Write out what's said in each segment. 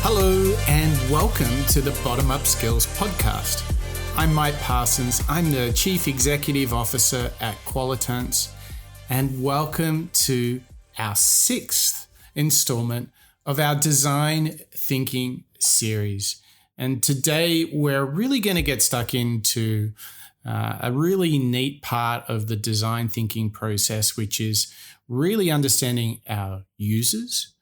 Hello and welcome to the Bottom Up Skills podcast. I'm Mike Parsons. I'm the Chief Executive Officer at Qualitance, and welcome to our sixth installment of our design thinking series. And today we're really going to get stuck into a really neat part of the design thinking process, which is really understanding our users,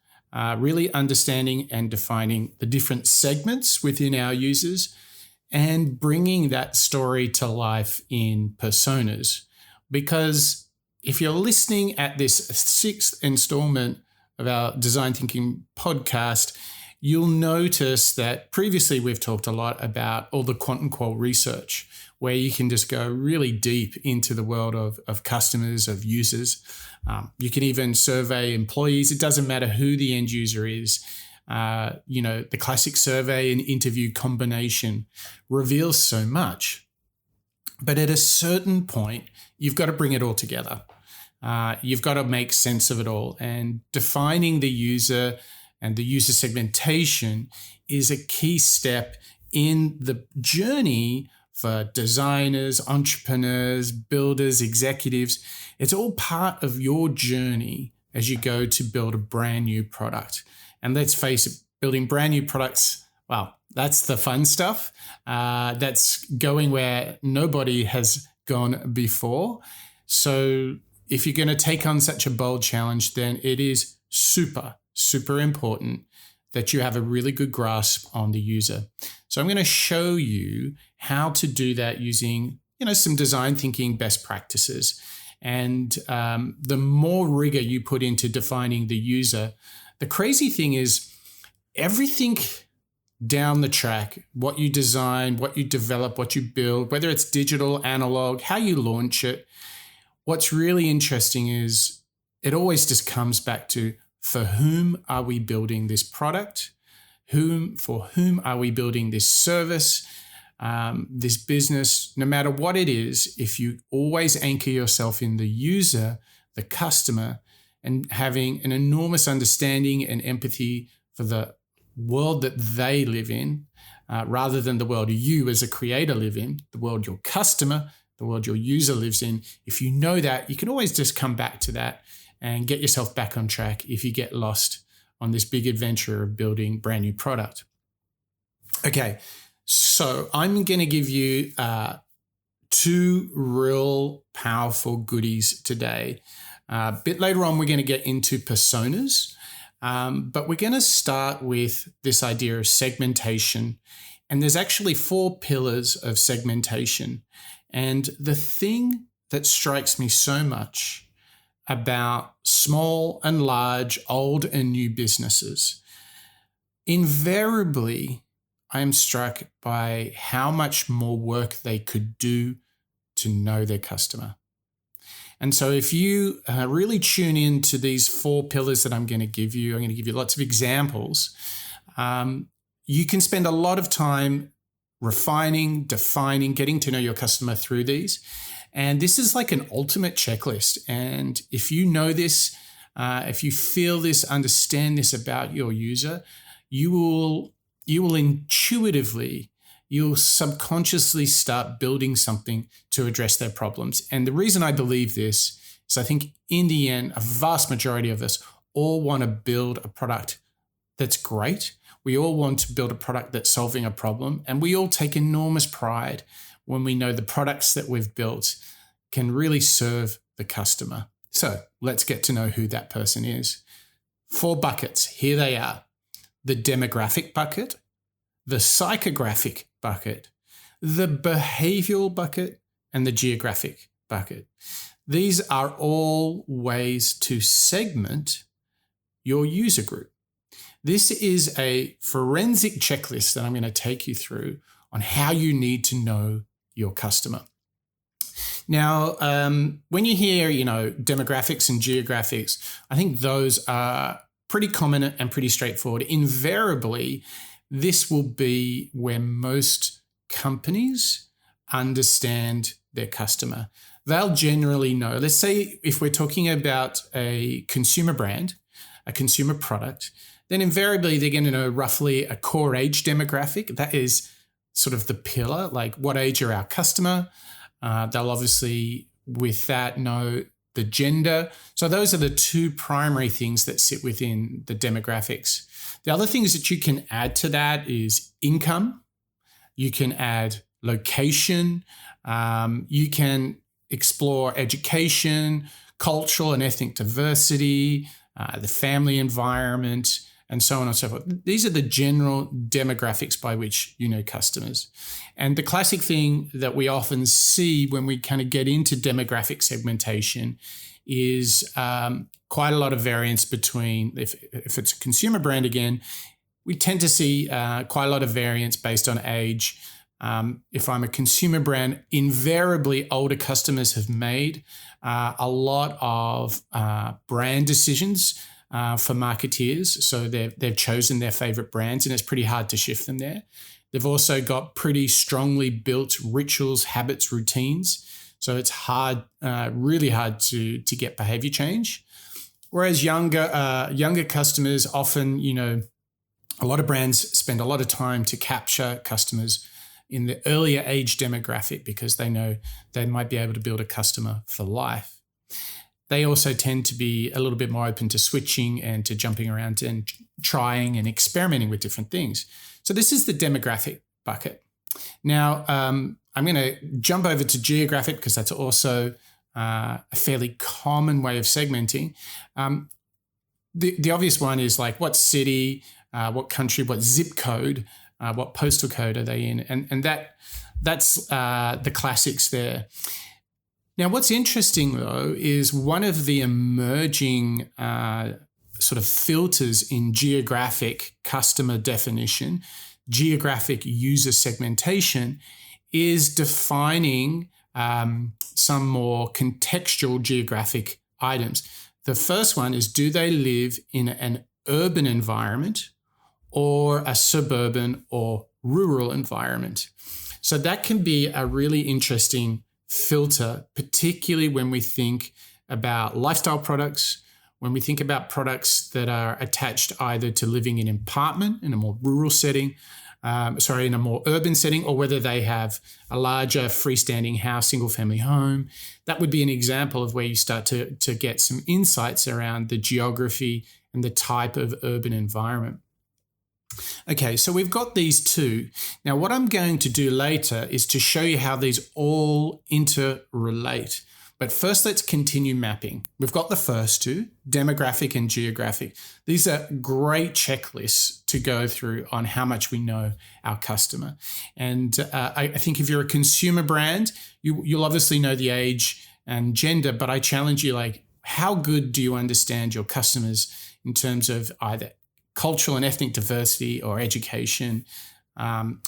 really understanding and defining the different segments within our users, and bringing that story to life in personas. Because if you're listening at this sixth installment of our design thinking podcast, you'll notice that previously we've talked a lot about all the quant qual research, where you can just go really deep into the world of customers, of users. You can even survey employees. It doesn't matter who the end user is. The classic survey and interview combination reveals so much. But at a certain point, you've got to bring it all together. You've got to make sense of it all. And defining the user and the user segmentation is a key step in the journey for designers, entrepreneurs, builders, executives. It's all part of your journey as you go to build a brand new product. And let's face it, building brand new products, well, that's the fun stuff. That's going where nobody has gone before. So if you're going to take on such a bold challenge, then it is super important that you have a really good grasp on the user. So I'm going to show you how to do that using, some design thinking best practices. And the more rigor you put into defining the user, the crazy thing is everything down the track, what you design, what you develop, what you build, whether it's digital, analog, how you launch it, what's really interesting is it always just comes back to, for whom are we building this product? For whom are we building this service, this business? No matter what it is, if you always anchor yourself in the user, the customer, and having an enormous understanding and empathy for the world that they live in, rather than the world you as a creator live in, the world your customer, the world your user lives in, if you know that, you can always just come back to that and get yourself back on track if you get lost on this big adventure of building brand new product. Okay, so I'm going to give you two real powerful goodies today. A bit later on, we're going to get into personas, but we're going to start with this idea of segmentation. And there's actually 4 pillars of segmentation. And the thing that strikes me so much about small and large, old and new businesses, invariably, I am struck by how much more work they could do to know their customer. And so if you really tune into these 4 pillars that I'm going to give you lots of examples. You can spend a lot of time refining, defining, getting to know your customer through these. And this is like an ultimate checklist. And if you know this, if you feel this, understand this about your user, you will intuitively, you'll subconsciously start building something to address their problems. And the reason I believe this is I think in the end, a vast majority of us all want to build a product that's great. We all want to build a product that's solving a problem. And we all take enormous pride when we know the products that we've built can really serve the customer. So let's get to know who that person is. 4 buckets, here they are. The demographic bucket, the psychographic bucket, the behavioral bucket, and the geographic bucket. These are all ways to segment your user group. This is a forensic checklist that I'm going to take you through on how you need to know your customer. Now, when you hear, demographics and geographics, I think those are pretty common and pretty straightforward. Invariably, this will be where most companies understand their customer. They'll generally know. Let's say if we're talking about a consumer brand, a consumer product, then invariably they're going to know roughly a core age demographic. That is sort of the pillar, like what age are our customer? They'll obviously with that know the gender. So those are the two primary things that sit within the demographics. The other things that you can add to that is income. You can add location. You can explore education, cultural and ethnic diversity, the family environment, and so on and so forth. These are the general demographics by which you know customers. And the classic thing that we often see when we kind of get into demographic segmentation is quite a lot of variance between, if it's a consumer brand again, we tend to see quite a lot of variance based on age. If I'm a consumer brand, invariably older customers have made a lot of brand decisions for marketeers. So they've chosen their favorite brands, and it's pretty hard to shift them there. They've also got pretty strongly built rituals, habits, routines. So it's hard, really hard to get behavior change. Whereas younger customers often, a lot of brands spend a lot of time to capture customers in the earlier age demographic because they know they might be able to build a customer for life. They also tend to be a little bit more open to switching and to jumping around and trying and experimenting with different things. So this is the demographic bucket. Now, I'm going to jump over to geographic because that's also a fairly common way of segmenting. The obvious one is like what city, what country, what zip code, what postal code are they in? And that's the classics there. Now, what's interesting, though, is one of the emerging sort of filters in geographic customer definition, geographic user segmentation, is defining some more contextual geographic items. The first one is, do they live in an urban environment or a suburban or rural environment? So that can be a really interesting filter, particularly when we think about lifestyle products, when we think about products that are attached either to living in an apartment in a more rural setting, in a more urban setting, or whether they have a larger freestanding house, single family home. That would be an example of where you start to get some insights around the geography and the type of urban environment. Okay, so we've got these two. Now, what I'm going to do later is to show you how these all interrelate. But first, let's continue mapping. We've got the first two, demographic and geographic. These are great checklists to go through on how much we know our customer. And I think if you're a consumer brand, you'll obviously know the age and gender, but I challenge you, like, how good do you understand your customers in terms of either cultural and ethnic diversity or education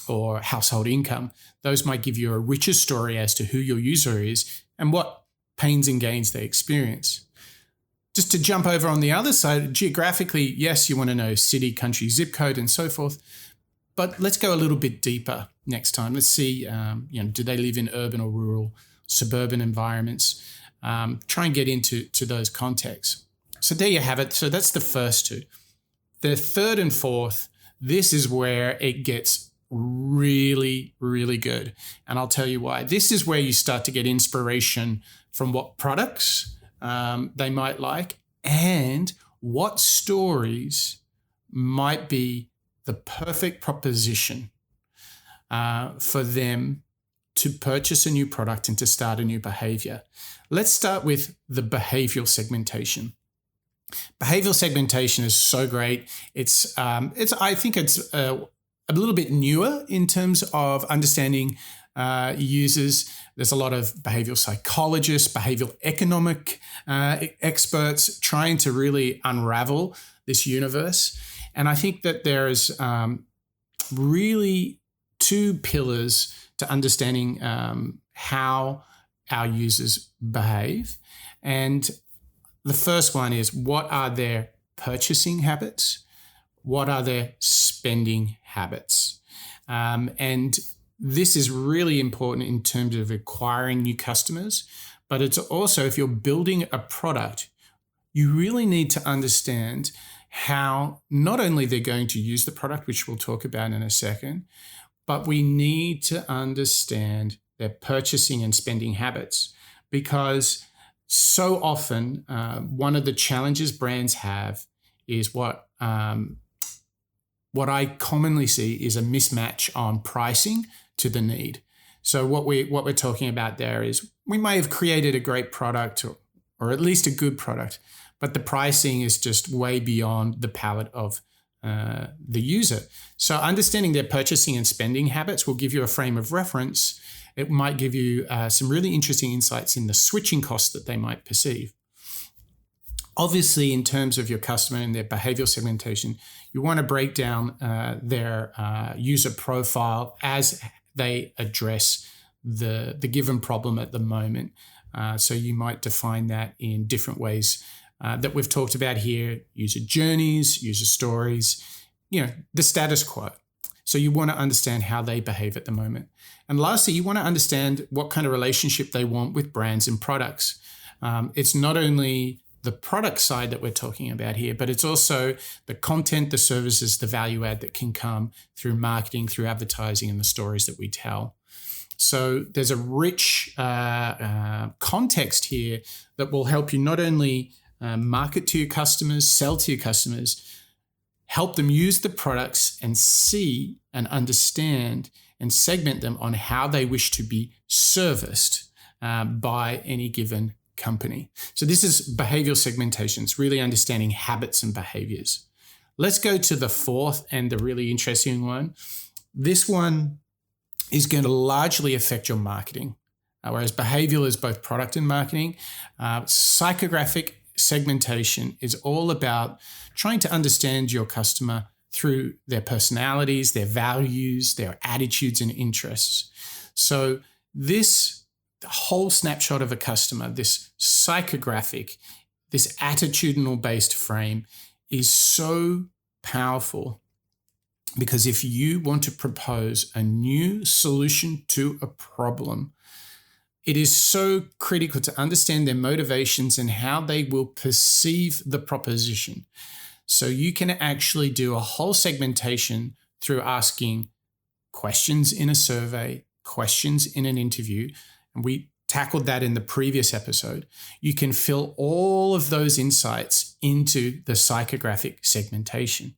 or household income? Those might give you a richer story as to who your user is and what pains and gains they experience. Just to jump over on the other side, geographically, yes, you want to know city, country, zip code, and so forth. But let's go a little bit deeper next time. Let's see, do they live in urban or rural, suburban environments? Try and get into those contexts. So there you have it. So that's the first two. The third and fourth, this is where it gets really, really good. And I'll tell you why. This is where you start to get inspiration from what products they might like and what stories might be the perfect proposition for them to purchase a new product and to start a new behavior. Let's start with the behavioral segmentation. Behavioral segmentation is so great. I think it's a little bit newer in terms of understanding users. There's a lot of behavioral psychologists, behavioral economic experts trying to really unravel this universe. And I think that there is really two pillars to understanding how our users behave. And the first one is, what are their purchasing habits? What are their spending habits? And this is really important in terms of acquiring new customers, but it's also, if you're building a product, you really need to understand how not only they're going to use the product, which we'll talk about in a second, but we need to understand their purchasing and spending habits, because so often one of the challenges brands have is what I commonly see is a mismatch on pricing to the need. So what we're talking about there is we may have created a great product or at least a good product, but the pricing is just way beyond the palate of the user. So understanding their purchasing and spending habits will give you a frame of reference. It might give you some really interesting insights in the switching costs that they might perceive. Obviously, in terms of your customer and their behavioral segmentation, you want to break down their user profile as they address the given problem at the moment. So you might define that in different ways that we've talked about here: user journeys, user stories, the status quo. So you want to understand how they behave at the moment. And lastly, you want to understand what kind of relationship they want with brands and products. It's not only the product side that we're talking about here, but it's also the content, the services, the value add that can come through marketing, through advertising, and the stories that we tell. So there's a rich context here that will help you not only market to your customers, sell to your customers, help them use the products and see and understand and segment them on how they wish to be serviced by any given company. So this is behavioral segmentation. It's really understanding habits and behaviors. Let's go to the fourth and the really interesting one. This one is going to largely affect your marketing, whereas behavioral is both product and marketing. Psychographic segmentation is all about trying to understand your customer through their personalities, their values, their attitudes and interests. So this whole snapshot of a customer, this psychographic, this attitudinal based frame is so powerful, because if you want to propose a new solution to a problem, it is so critical to understand their motivations and how they will perceive the proposition. So you can actually do a whole segmentation through asking questions in a survey, questions in an interview, and we tackled that in the previous episode. You can fill all of those insights into the psychographic segmentation.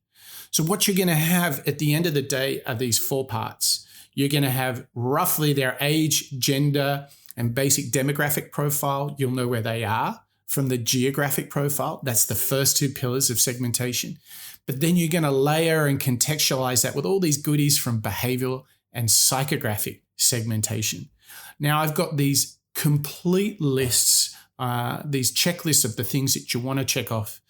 So what you're going to have at the end of the day are these 4 parts. You're going to have roughly their age, gender, and basic demographic profile. You'll know where they are from the geographic profile. That's the first 2 pillars of segmentation. But then you're going to layer and contextualize that with all these goodies from behavioral and psychographic segmentation. Now, I've got these complete lists, these checklists of the things that you want to check off.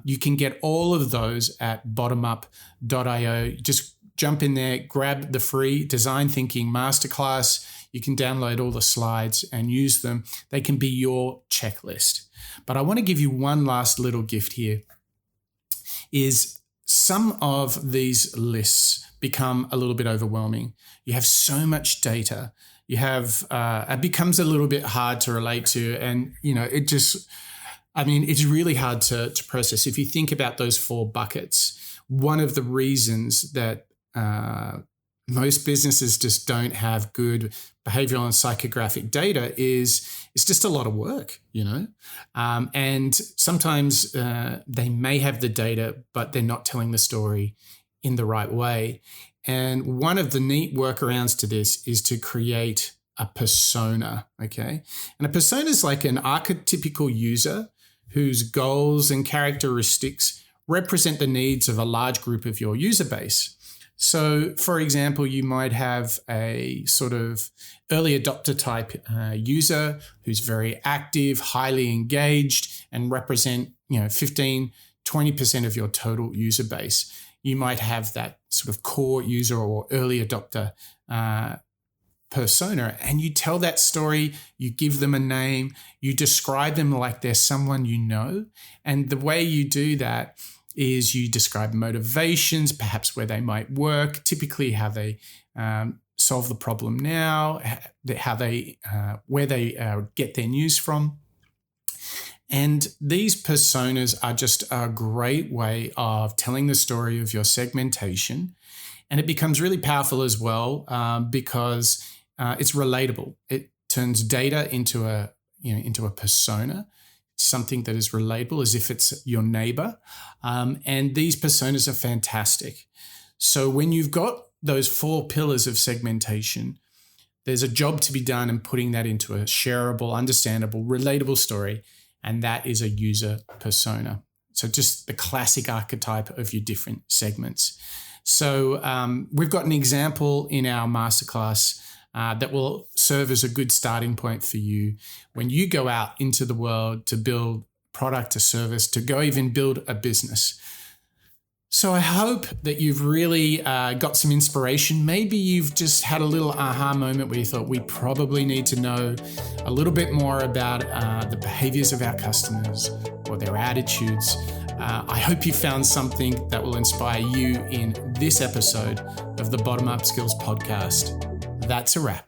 You can get all of those at bottomup.io. Just jump in there, grab the free Design Thinking Masterclass. You can download all the slides and use them. They can be your checklist. But I want to give you one last little gift here, is some of these lists become a little bit overwhelming. You have so much data. You have, it becomes a little bit hard to relate to. And, it's really hard to process. If you think about those 4 buckets, one of the reasons that most businesses just don't have good behavioral and psychographic data is it's just a lot of work, and sometimes they may have the data, but they're not telling the story in the right way. And one of the neat workarounds to this is to create a persona, okay? And a persona is like an archetypical user whose goals and characteristics represent the needs of a large group of your user base. So, for example, you might have a sort of early adopter type user who's very active, highly engaged, and represent 15, 20% of your total user base. You might have that sort of core user or early adopter persona, and you tell that story, you give them a name, you describe them like they're someone you know. And the way you do that is you describe motivations, perhaps where they might work, typically how they solve the problem now, how they where they get their news from. And these personas are just a great way of telling the story of your segmentation. And it becomes really powerful as well because it's relatable. It turns data into a persona, something that is relatable as if it's your neighbor. And these personas are fantastic. So when you've got those 4 pillars of segmentation, there's a job to be done in putting that into a shareable, understandable, relatable story. And that is a user persona. So just the classic archetype of your different segments. So we've got an example in our masterclass that will serve as a good starting point for you when you go out into the world to build product or service, to go even build a business. So I hope that you've really got some inspiration. Maybe you've just had a little aha moment where you thought we probably need to know a little bit more about the behaviors of our customers or their attitudes. I hope you found something that will inspire you in this episode of the Bottom Up Skills podcast. That's a wrap.